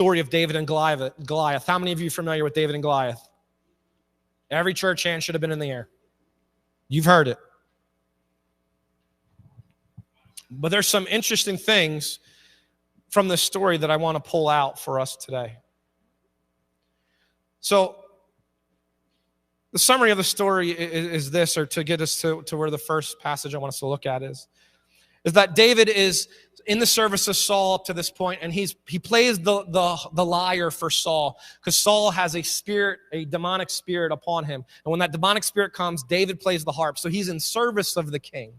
Story of David and Goliath. How many of you are familiar with David and Goliath? Every church hand should have been in the air. You've heard it. But there's some interesting things from this story that I want to pull out for us today. So, the summary of the story is this, or to get us to where the first passage I want us to look at is that David is in the service of Saul up to this point, and he plays the liar for Saul, because Saul has a demonic spirit upon him. And when that demonic spirit comes, David plays the harp. So he's in service of the king.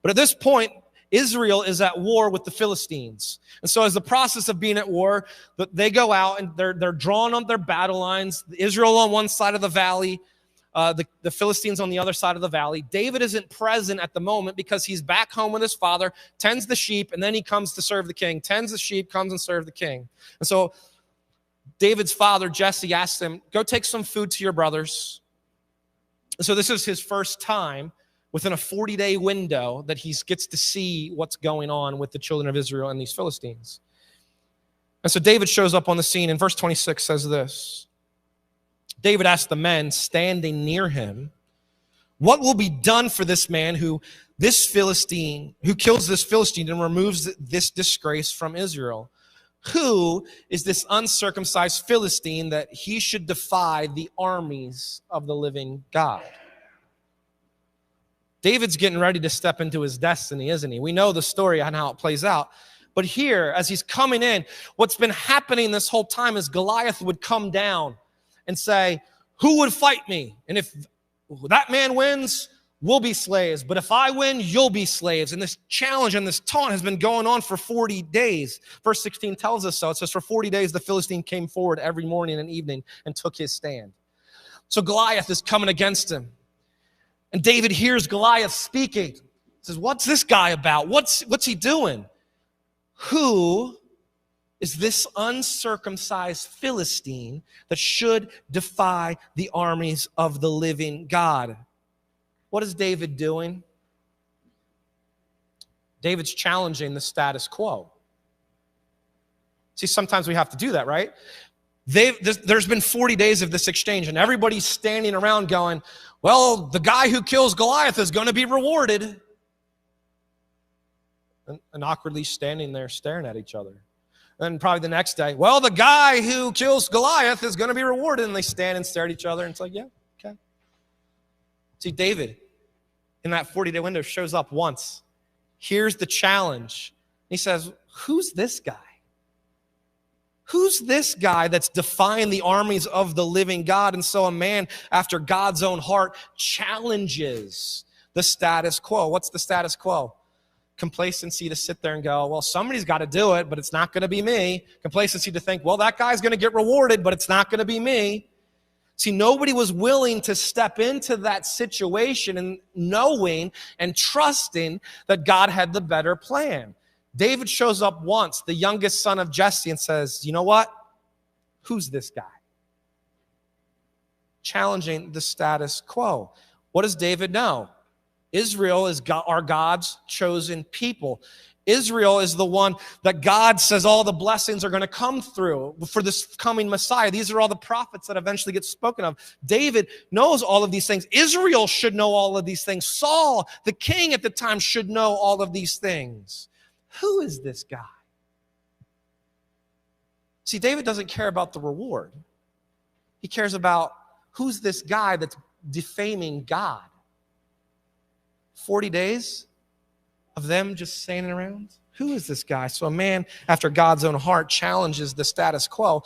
But at this point, Israel is at war with the Philistines. And so as the process of being at war, they go out and they're drawing up their battle lines. Israel on one side of the valley, the Philistines on the other side of the valley. David isn't present at the moment because he's back home with his father, tends the sheep, and then he comes to serve the king. Tends the sheep, comes and serve the king. And so David's father, Jesse, asks him, go take some food to your brothers. And so this is his first time within a 40-day window that he gets to see what's going on with the children of Israel and these Philistines. And so David shows up on the scene, and verse 26 says this. David asked the men standing near him, what will be done for this man who kills this Philistine and removes this disgrace from Israel? Who is this uncircumcised Philistine that he should defy the armies of the living God? David's getting ready to step into his destiny, isn't he? We know the story on how it plays out. But here, as he's coming in, what's been happening this whole time is Goliath would come down and say, who would fight me? And if that man wins, we'll be slaves. But if I win, you'll be slaves. And this challenge and this taunt has been going on for 40 days. Verse 16 tells us so. It says, for 40 days, the Philistine came forward every morning and evening and took his stand. So Goliath is coming against him. And David hears Goliath speaking. He says, what's this guy about? What's he doing? Who is this uncircumcised Philistine that should defy the armies of the living God? What is David doing? David's challenging the status quo. See, sometimes we have to do that, right? There's been 40 days of this exchange, and everybody's standing around going, well, the guy who kills Goliath is going to be rewarded. And awkwardly standing there staring at each other. Then probably the next day, well, the guy who kills Goliath is going to be rewarded. And they stand and stare at each other. And it's like, yeah, okay. See, David, in that 40-day window, shows up once. Here's the challenge. He says, who's this guy? Who's this guy that's defying the armies of the living God? And so a man after God's own heart challenges the status quo. What's the status quo? Complacency to sit there and go, well, somebody's got to do it, but it's not going to be me. Complacency to think, well, that guy's going to get rewarded, but it's not going to be me. See, nobody was willing to step into that situation and knowing and trusting that God had the better plan. David shows up once, the youngest son of Jesse, and says, you know what? Who's this guy? Challenging the status quo. What does David know? Israel is our God's chosen people. Israel is the one that God says all the blessings are going to come through for this coming Messiah. These are all the prophets that eventually get spoken of. David knows all of these things. Israel should know all of these things. Saul, the king at the time, should know all of these things. Who is this guy? See, David doesn't care about the reward. He cares about who's this guy that's defaming God. 40 days of them just standing around? Who is this guy? So a man after God's own heart challenges the status quo.